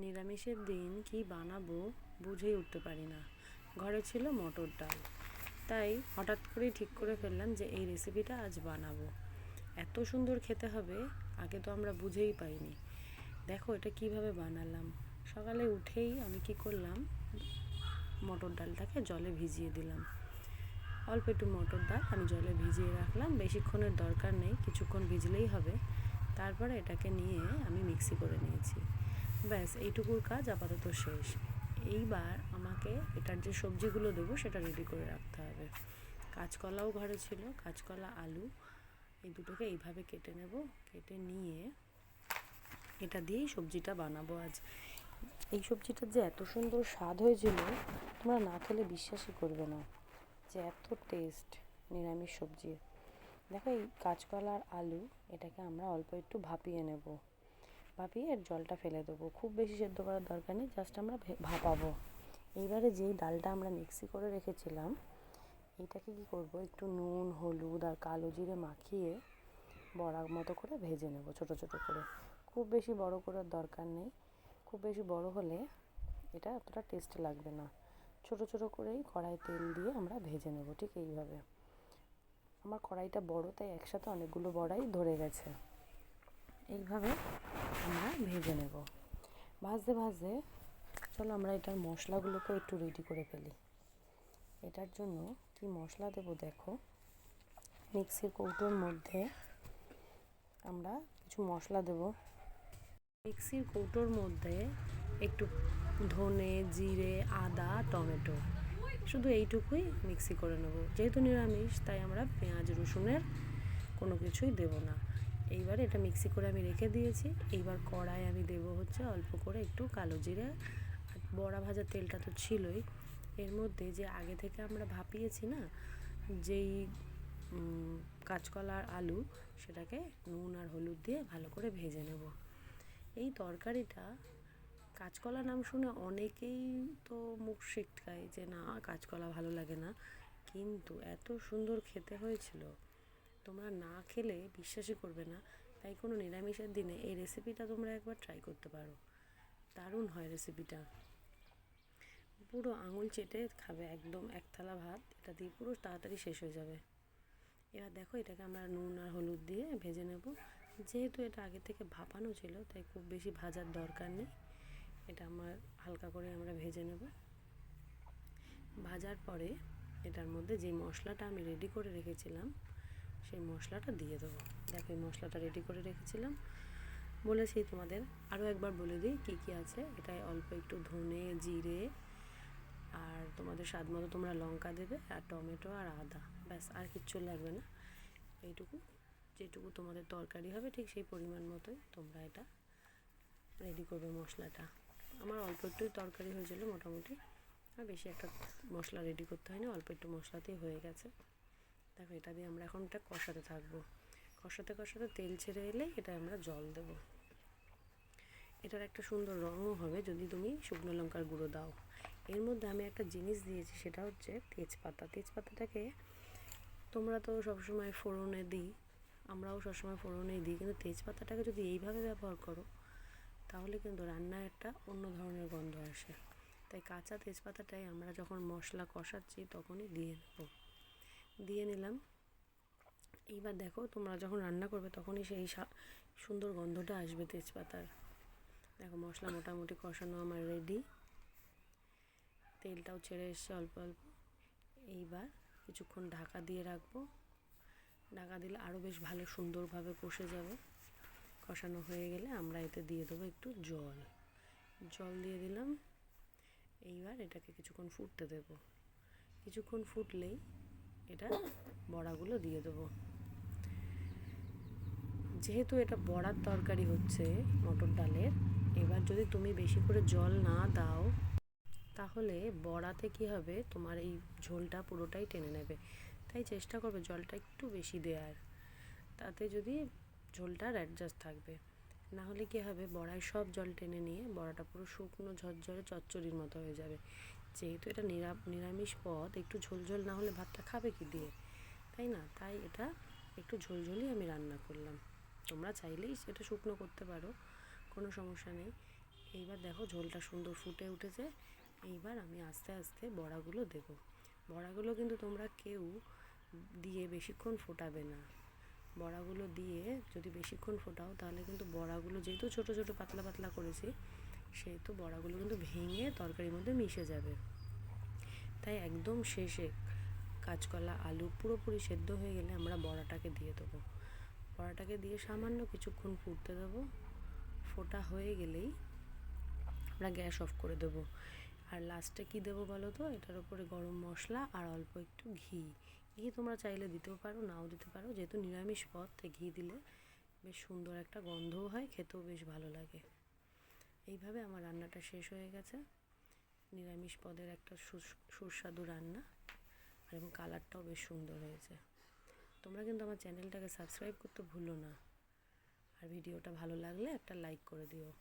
নিরামিষের দিন কি বানাবো বুঝেই উঠতে পারি না। ঘরে ছিল মটর ডাল, তাই হঠাৎ করেই ঠিক করে ফেললাম যে এই রেসিপিটা আজ বানাবো। এত সুন্দর খেতে হবে, আগে তো আমরা বুঝেই পাইনি। দেখো এটা কিভাবে বানালাম। সকালে উঠেই আমি কি করলাম, মটর ডালটাকে জলে ভিজিয়ে দিলাম। অল্প একটু মটর ডাল আমি জলে ভিজিয়ে রাখলাম, বেশিক্ষণের দরকার নেই, কিছুক্ষণ ভিজলেই হবে। তারপরে এটাকে নিয়ে আমি মিক্সি করে নিয়েছি। ব্যাস এইটুকুর কাজ আপাতত শেষ। এইবার আমাকে এটার যে সবজিগুলো দেবো সেটা রেডি করে রাখতে হবে। কাঁচকলাও ঘরে ছিল, কাঁচকলা আলু এই দুটোকে এইভাবে কেটে নেব। কেটে নিয়ে এটা দিয়েই সবজিটা বানাবো আজ। এই সবজিটার যে এত সুন্দর স্বাদ হয়েছিল, তোমরা না খেলে বিশ্বাসই করবে না যে এত টেস্ট নিরামিষ সবজি। দেখো এই কাঁচকলা আর আলু এটাকে আমরা অল্প একটু ভাপিয়ে নেব। ভাপিয়ে এর জলটা ফেলে দেবো, খুব বেশি সেদ্ধ করার দরকার নেই, জাস্ট আমরা ভাপাবো। এইবারে যেই ডালটা আমরা মিক্সি করে রেখেছিলাম, এইটাকে কি করব, একটু নুন হলুদ আর কালো জিরে মাখিয়ে বড়ার মতো করে ভেজে নেব ছোট ছোট করে। খুব বেশি বড় করার দরকার নেই, খুব বেশি বড় হলে এটা অতটা টেস্ট লাগবে না। ছোট ছোট করেই কড়াই তেল দিয়ে আমরা ভেজে নেব, ঠিক এইভাবে। আমার কড়াইটা বড়, তাই একসাথে অনেকগুলো বড়াই ধরে গেছে। এইভাবে আমরা ভেজে নেব। ভাজতে ভাজতে চলো আমরা এটার মশলাগুলোকে একটু রেডি করে ফেলি। এটার জন্য কি মশলা দেবো দেখো। মিক্সির কৌটোর মধ্যে আমরা কিছু মশলা দেব। মিক্সির কৌটোর মধ্যে একটু ধনে জিরে আদা টমেটো, শুধু এইটুকুই মিক্সি করে নেব। যেহেতু নিরামিষ তাই আমরা পেঁয়াজ রসুনের কোনো কিছুই দেব না। এইবার এটা মিক্সি করে আমি রেখে দিয়েছি। এইবার কড়াই আমি দেব হচ্ছে অল্প করে একটু কালো জিরে, আর বড়া ভাজার তেলটা তো ছিলই। এর মধ্যে যে আগে থেকে আমরা ভাপিয়েছি না যেই কাঁচকলা আর আলু, সেটাকে নুন আর হলুদ দিয়ে ভালো করে ভেজে নেব। এই তরকারিটা কাঁচকলা নাম শুনে অনেকেই তো মুখ সিটকায় যে না কাঁচকলা ভালো লাগে না, কিন্তু এত সুন্দর খেতে হয়েছিল, তোমরা না খেলে বিশ্বাসই করবে না। তাই কোনো নিরামিষের দিনে এই রেসিপিটা তোমরা একবার ট্রাই করতে পারো। দারুণ হয় রেসিপিটা, পুরো আঙুল চেটে খাবে, একদম এক থালা ভাত এটা দিয়ে পুরো তাড়াতাড়ি শেষ হয়ে যাবে। এবার দেখো এটাকে আমরা নুন আর হলুদ দিয়ে ভেজে নেব। যেহেতু এটা আগে থেকে ভাপানো ছিল তাই খুব বেশি ভাজার দরকার নেই, এটা আমার হালকা করে আমরা ভেজে নেব। ভাজার পরে এটার মধ্যে যে মশলাটা আমি রেডি করে রেখেছিলাম সেই মশলাটা দিয়ে দেবো। দেখো এই মশলাটা রেডি করে রেখেছিলাম, বলেছি তোমাদের, আরও একবার বলে দিই কী কী আছে। এটায় অল্প একটু ধনে জিরে আর তোমাদের স্বাদ মতো তোমরা লঙ্কা দেবে, আর টমেটো আর আদা, ব্যাস আর কিচ্ছু লাগবে না। এইটুকু, যেটুকু তোমাদের তরকারি হবে ঠিক সেই পরিমাণ মতোই তোমরা এটা রেডি করবে মশলাটা। আমার অল্প একটুই তরকারি হয়েছিল মোটামুটি, আর বেশি একটা মশলা রেডি করতে হয়নি, অল্প একটু মশলাতেই হয়ে গেছে। দেখো এটা দিয়ে আমরা এখন এটা কষাতে থাকবো। কষাতে কষাতে তেল ছেড়ে এলে এটা আমরা জল দেব। এটার একটা সুন্দর রঙও হবে যদি তুমি শুকনো লঙ্কার গুঁড়ো দাও। এর মধ্যে আমি একটা জিনিস দিয়েছি, সেটা হচ্ছে তেজপাতা। তেজপাতাটাকে তোমরা তো সবসময় ফোড়নে দিই, আমরাও সবসময় ফোড়নেই দিই, কিন্তু তেজপাতাটাকে যদি এইভাবে ব্যবহার করো তাহলে কিন্তু রান্নায় একটা অন্য ধরনের গন্ধ আসে। তাই কাঁচা তেজপাতাটাই আমরা যখন মশলা কষাচ্ছি তখনই দিয়ে নিলাম। এইবার দেখো তোমরা যখন রান্না করবে তখনই সেই সুন্দর গন্ধটা আসবে তেজপাতার। দেখো মশলা মোটামুটি কষানো আমার রেডি, তেলটাও ছেড়ে এসছে অল্প অল্প। এইবার কিছুক্ষণ ঢাকা দিয়ে রাখবো। ঢাকা দিলে আরও বেশ ভালো সুন্দরভাবে কষে যাবে। কষানো হয়ে গেলে আমরা এতে দিয়ে দেবো একটু জল দিয়ে দিলাম। এইবার এটাকে কিছুক্ষণ ফুটতে দেব। কিছুক্ষণ ফুটলেই এটা বড়াগুলো দিয়ে দেবো। যেহেতু এটা বড়ার তরকারি হচ্ছে মটর ডালের, এবার যদি তুমি বেশি করে জল না দাও তাহলে বড়াতে কি হবে, তোমার এই ঝোলটা পুরোটাই টেনে নেবে। তাই চেষ্টা করবে জলটা একটু বেশি দেওয়ার, তাতে যদি ঝোলটার অ্যাডজাস্ট থাকবে। না হলে কী হবে, বড়ায় সব জল টেনে নিয়ে বড়াটা পুরো শুকনো ঝরঝরে চচ্চড়ির মতো হয়ে যাবে। যেহেতু এটা নিরামিষ পদ, একটু ঝোলঝোল না হলে ভাতটা খাবে কি দিয়ে, তাই না? তাই এটা একটু ঝোলঝোলই আমি রান্না করলাম। তোমরা চাইলেই সেটা শুকনো করতে পারো, কোনো সমস্যা নেই। এইবার দেখো ঝোলটা সুন্দর ফুটে উঠেছে। এইবার আমি আস্তে আস্তে বড়াগুলো দেব। বড়াগুলো কিন্তু তোমরা কেউ দিয়ে বেশিক্ষণ ফোটাবে না। বড়াগুলো দিয়ে যদি বেশিক্ষণ ফোটাও তাহলে কিন্তু বড়াগুলো যেহেতু ছোটো ছোটো পাতলা পাতলা করেছি, সেহেতু বড়াগুলো কিন্তু ভেঙে তরকারির মধ্যে মিশে যাবে। তাই একদম শেষে কাঁচকলা আলু পুরোপুরি সেদ্ধ হয়ে গেলে আমরা বড়াটাকে দিয়ে দেবো। বড়াটাকে দিয়ে সামান্য কিছুক্ষণ ফুটতে দেবো। ফোটা হয়ে গেলেই আমরা গ্যাস অফ করে দেবো। আর লাস্টে কী দেবো বলো তো, এটার উপরে গরম মশলা আর অল্প একটু ঘি। ঘি তোমরা চাইলে দিতেও পারো, নাও দিতে পারো। যেহেতু নিরামিষ পদ, তাই ঘি দিলে বেশ সুন্দর একটা গন্ধও হয়, খেতেও বেশ ভালো লাগে। এইভাবে আমার রান্নাটা শেষ হয়ে গেছে। নিরামিষ পদের একটা সুস্বাদু রান্না, আর এবং কালারটাও বেশ সুন্দর হয়েছে। তোমরা কিন্তু আমার চ্যানেলটাকে সাবস্ক্রাইব করতে ভুলো না। আর ভিডিওটা ভালো লাগলে একটা লাইক করে দিও।